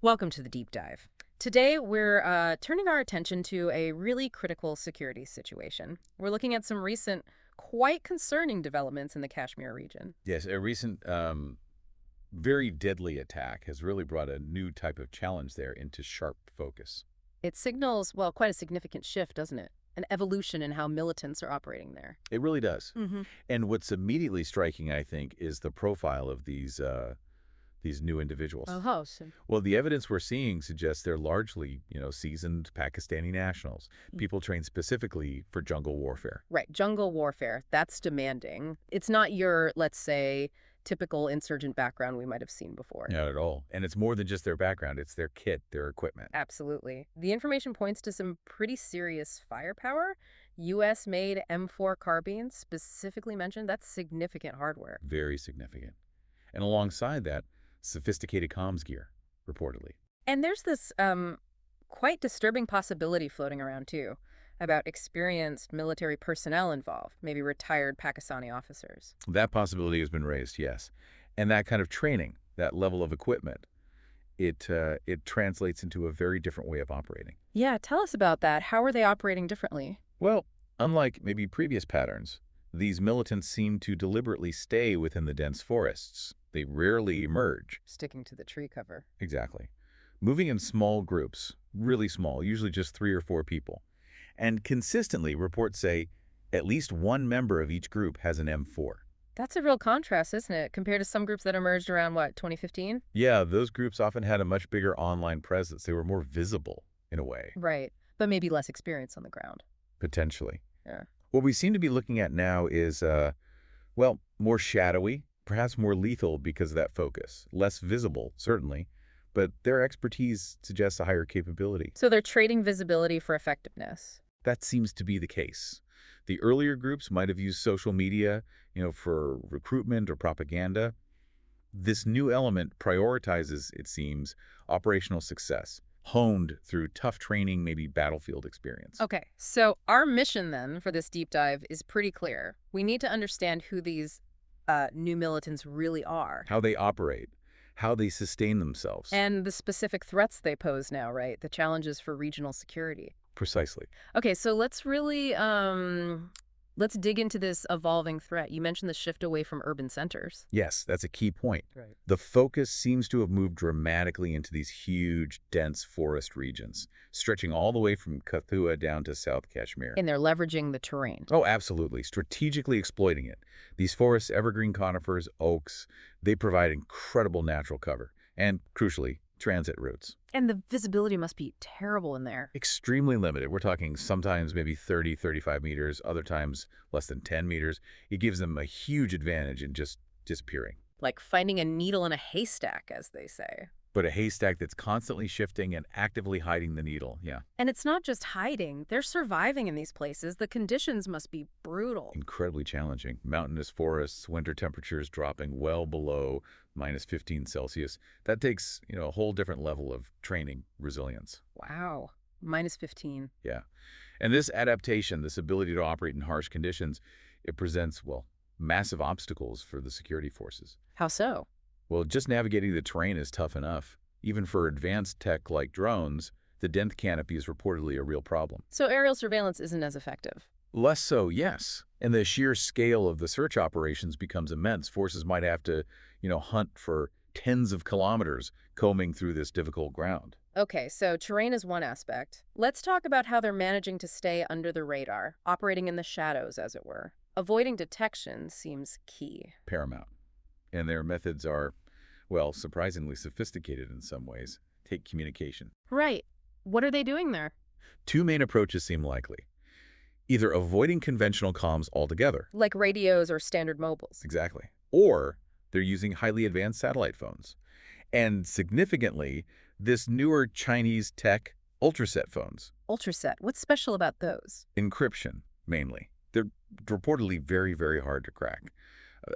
Welcome to the deep dive. Today, we're turning our attention to a really critical security situation. We're looking at some recent, quite concerning developments in the Kashmir region. Yes, a recent very deadly attack has really brought a new type of challenge there into sharp focus. It signals, well, quite a significant shift, doesn't it? An evolution in how militants are operating there. It really does. Hmm. And what's immediately striking, I think, is the profile of these new individuals. Oh, so Well, the evidence we're seeing suggests they're largely, seasoned Pakistani nationals, people trained specifically for jungle warfare. right, jungle warfare, that's demanding. It's not your, let's say, typical insurgent background we might have seen before. Not at all. And it's more than just their background, it's their kit, their equipment. Absolutely. The information points to some pretty serious firepower. U.S.-made M4 carbines specifically mentioned. That's significant hardware. Very significant. And alongside that, sophisticated comms gear, reportedly. And there's this quite disturbing possibility floating around, too, about experienced military personnel involved, maybe retired Pakistani officers. That possibility has been raised, yes. And that kind of training, that level of equipment, it translates into a very different way of operating. Yeah, tell us about that. How are they operating differently? Well, unlike maybe previous patterns, these militants seem to deliberately stay within the dense forests. They rarely emerge. Sticking to the tree cover. Exactly. Moving in small groups, really small, usually just 3 or 4 people. And consistently, reports say at least one member of each group has an M4. That's a real contrast, isn't it, compared to some groups that emerged around, what, 2015? Yeah, those groups often had a much bigger online presence. They were more visible, in a way, Right, but maybe less experience on the ground. potentially. Yeah. What we seem to be looking at now is, well, more shadowy, perhaps more lethal because of that focus. Less visible, certainly, but their expertise suggests a higher capability. So they're trading visibility for effectiveness. That seems to be the case. The earlier groups might have used social media, for recruitment or propaganda. This new element prioritizes, it seems, operational success, honed through tough training, maybe battlefield experience. Okay, so our mission then for this deep dive is pretty clear. We need to understand who these new militants really are How they operate, how they sustain themselves. and the specific threats they pose now, right? The challenges for regional security. Precisely. Okay, so let's really let's dig into this evolving threat. You mentioned the shift away from urban centers. Yes, that's a key point. Right. The focus seems to have moved dramatically into these huge, dense forest regions, stretching all the way from Kathua down to South Kashmir. And they're leveraging the terrain. Oh, absolutely. Strategically exploiting it. These forests, evergreen conifers, oaks, they provide incredible natural cover and, crucially, transit routes. And the visibility must be terrible in there. Extremely limited. We're talking sometimes maybe 30, 35 meters, other times less than 10 meters. It gives them a huge advantage in just disappearing. Like finding a needle in a haystack, as they say. But a haystack that's constantly shifting and actively hiding the needle, yeah. And it's not just hiding, they're surviving in these places. The conditions must be brutal. Incredibly challenging. Mountainous forests, winter temperatures dropping well below minus 15 Celsius. That takes, a whole different level of training resilience. Wow. Minus 15. Yeah. And this adaptation, this ability to operate in harsh conditions, it presents, well, massive obstacles for the security forces. How so? Well, just navigating the terrain is tough enough. Even for advanced tech like drones, the dense canopy is reportedly a real problem. So aerial surveillance isn't as effective. Less so, yes. And the sheer scale of the search operations becomes immense. Forces might have to, hunt for tens of kilometers combing through this difficult ground. Okay, so terrain is one aspect. Let's talk about how they're managing to stay under the radar, operating in the shadows, as it were. Avoiding detection seems key. Paramount. And their methods are, well, surprisingly sophisticated in some ways. Take communication. Right. What are they doing there? 2 main approaches seem likely. Either avoiding conventional comms altogether. Like radios or standard mobiles. Exactly. Or they're using highly advanced satellite phones. And significantly, this newer Chinese tech ultraset phones. Ultraset, what's special about those? Encryption, mainly. They're reportedly very, very hard to crack.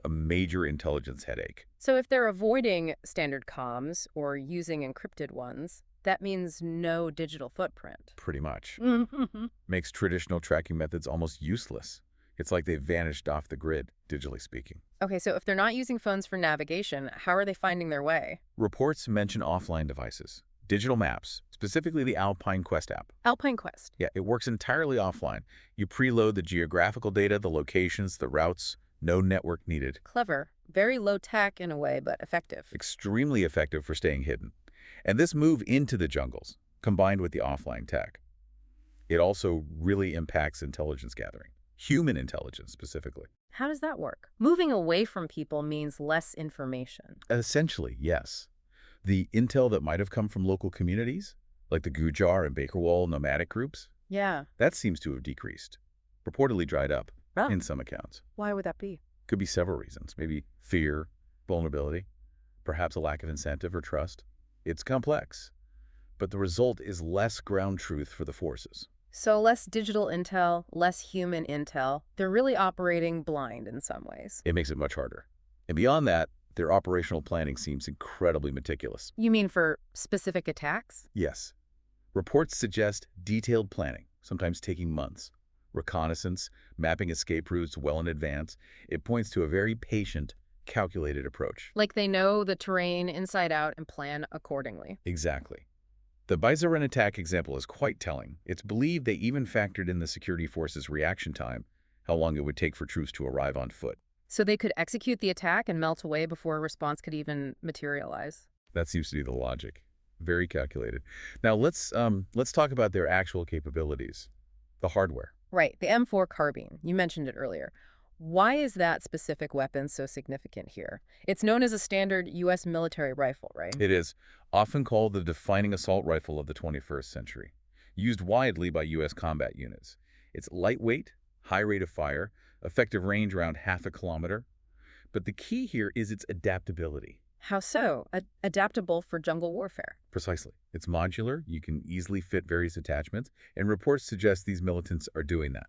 A major intelligence headache. So if they're avoiding standard comms or using encrypted ones, that means no digital footprint. Pretty much. Mm-hmm. Makes traditional tracking methods almost useless. It's like they've vanished off the grid, digitally speaking. Okay, so if they're not using phones for navigation, how are they finding their way? Reports mention offline devices, Digital maps, specifically the Alpine Quest app. Alpine Quest. Yeah, it works entirely offline. You preload the geographical data, the locations, the routes, no network needed. Clever. Very low tech in a way, but effective. Extremely effective for staying hidden. And this move into the jungles, combined with the offline tech, it also really impacts intelligence gathering. Human intelligence, specifically. How does that work? Moving away from people means less information. Essentially, yes. The intel that might have come from local communities, like the Gujar and Bakerwall nomadic groups, Yeah. that seems to have decreased, reportedly dried up Oh, in some accounts. why would that be? Could be several reasons. Maybe fear, vulnerability, perhaps a lack of incentive or trust. It's complex, but the result is less ground truth for the forces. So less digital intel, less human intel. They're really operating blind in some ways. It makes it much harder. And beyond that, their operational planning seems incredibly meticulous. You mean for specific attacks? Yes, reports suggest detailed planning, sometimes taking months. Reconnaissance, mapping escape routes well in advance. It points to a very patient, calculated approach. Like they know the terrain inside out and plan accordingly. Exactly. The Bizaran attack example is quite telling. It's believed they even factored in the security forces' reaction time, how long it would take for troops to arrive on foot. So they could execute the attack and melt away before a response could even materialize. That seems to be the logic. Very calculated. Now let's talk about their actual capabilities, the hardware. Right, the M4 carbine. You mentioned it earlier. Why is that specific weapon so significant here? It's known as a standard U.S. military rifle, right? It is often called the defining assault rifle of the 21st century, used widely by U.S. combat units. It's lightweight, high rate of fire, effective range around half a kilometer. But the key here is its adaptability. How so? Adaptable for jungle warfare. Precisely. It's modular, you can easily fit various attachments, and reports suggest these militants are doing that,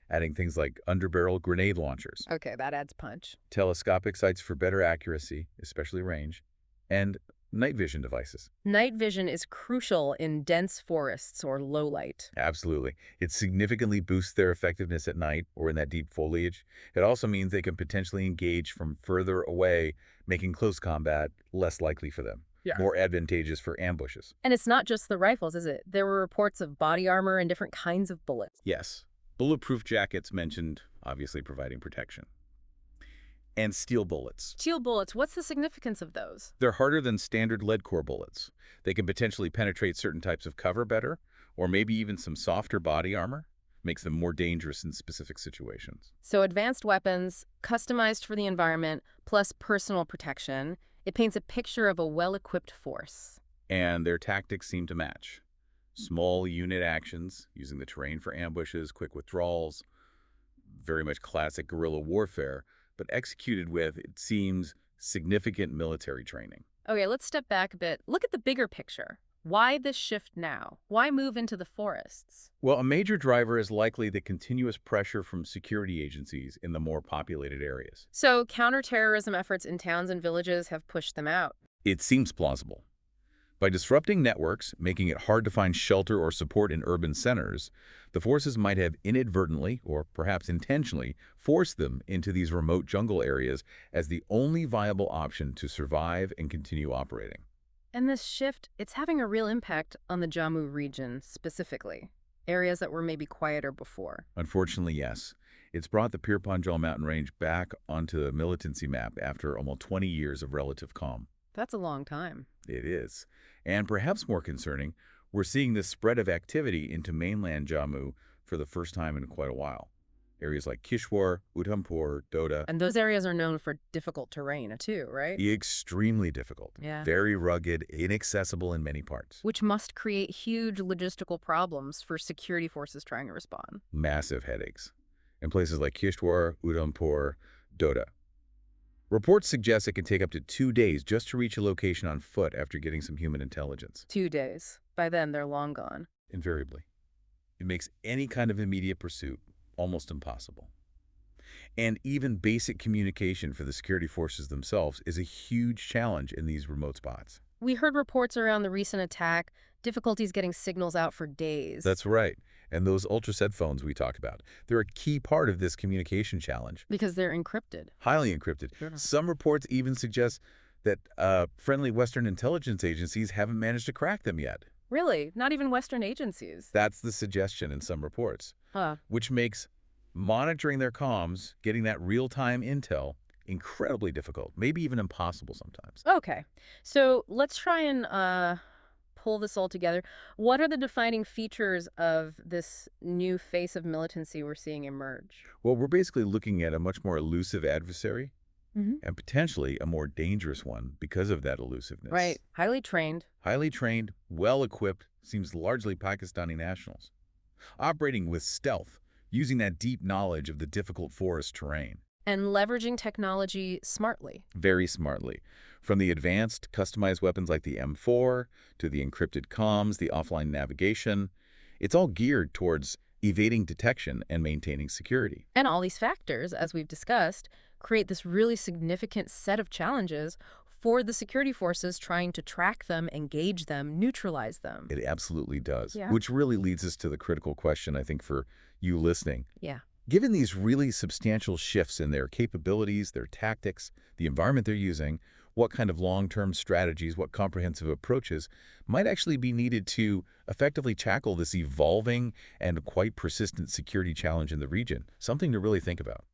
adding things like underbarrel grenade launchers, Okay, that adds punch. telescopic sights for better accuracy, especially range, and night vision devices. Night vision is crucial in dense forests or low light. Absolutely. It significantly boosts their effectiveness at night or in that deep foliage. It also means they can potentially engage from further away, making close combat less likely for them. Yeah. More advantageous for ambushes. And it's not just the rifles, is it? There were reports of body armor and different kinds of bullets. Yes. Bulletproof jackets mentioned, obviously providing protection. And steel bullets. Steel bullets, what's the significance of those? They're harder than standard lead core bullets. They can potentially penetrate certain types of cover better, or maybe even some softer body armor. Makes them more dangerous in specific situations. So advanced weapons, customized for the environment, plus personal protection. It paints a picture of a well-equipped force. And their tactics seem to match. Small unit actions, using the terrain for ambushes, quick withdrawals, very much classic guerrilla warfare, but executed with, it seems, significant military training. Okay, let's step back a bit. Look at the bigger picture. Why this shift now? Why move into the forests? Well, a major driver is likely the continuous pressure from security agencies in the more populated areas. So counterterrorism efforts in towns and villages have pushed them out. It seems plausible. By disrupting networks, making it hard to find shelter or support in urban centers, the forces might have inadvertently, or perhaps intentionally, forced them into these remote jungle areas as the only viable option to survive and continue operating. And this shift, it's having a real impact on the Jammu region specifically, areas that were maybe quieter before. Unfortunately, yes. It's brought the Pir Panjal mountain range back onto the militancy map after almost 20 years of relative calm. That's a long time. It is. And perhaps more concerning, we're seeing this spread of activity into mainland Jammu for the first time in quite a while. Areas like Kishwar, Udhampur, Doda. And those areas are known for difficult terrain, too, right? Extremely difficult. Yeah. Very rugged, inaccessible in many parts. Which must create huge logistical problems for security forces trying to respond. Massive headaches. In places like Kishwar, Udhampur, Doda. Reports suggest it can take up to 2 days just to reach a location on foot after getting some human intelligence. 2 days. By then, they're long gone. Invariably. It makes any kind of immediate pursuit almost impossible. And even basic communication for the security forces themselves is a huge challenge in these remote spots. We heard reports around the recent attack, difficulties getting signals out for days. That's right. And those ultraset phones we talked about, they're a key part of this communication challenge. Because they're encrypted. Highly encrypted. Sure. Some reports even suggest that friendly Western intelligence agencies haven't managed to crack them yet. Really? Not even Western agencies? That's the suggestion in some reports, Huh. which makes monitoring their comms, getting that real-time intel, incredibly difficult, maybe even impossible sometimes. Okay. So let's try and pull this all together. What are the defining features of this new face of militancy we're seeing emerge? Well, we're basically looking at a much more elusive adversary Hmm. and potentially a more dangerous one because of that elusiveness. Right. Highly trained. Highly trained, well-equipped, seems largely Pakistani nationals, operating with stealth, using that deep knowledge of the difficult forest terrain. And leveraging technology smartly. Very smartly. From the advanced, customized weapons like the M4 to the encrypted comms, the offline navigation, it's all geared towards evading detection and maintaining security. And all these factors, as we've discussed, create this really significant set of challenges for the security forces trying to track them, engage them, neutralize them. It absolutely does, Yeah. which really leads us to the critical question, I think, for you listening. Yeah. Given these really substantial shifts in their capabilities, their tactics, the environment they're using, what kind of long-term strategies, what comprehensive approaches might actually be needed to effectively tackle this evolving and quite persistent security challenge in the region? Something to really think about.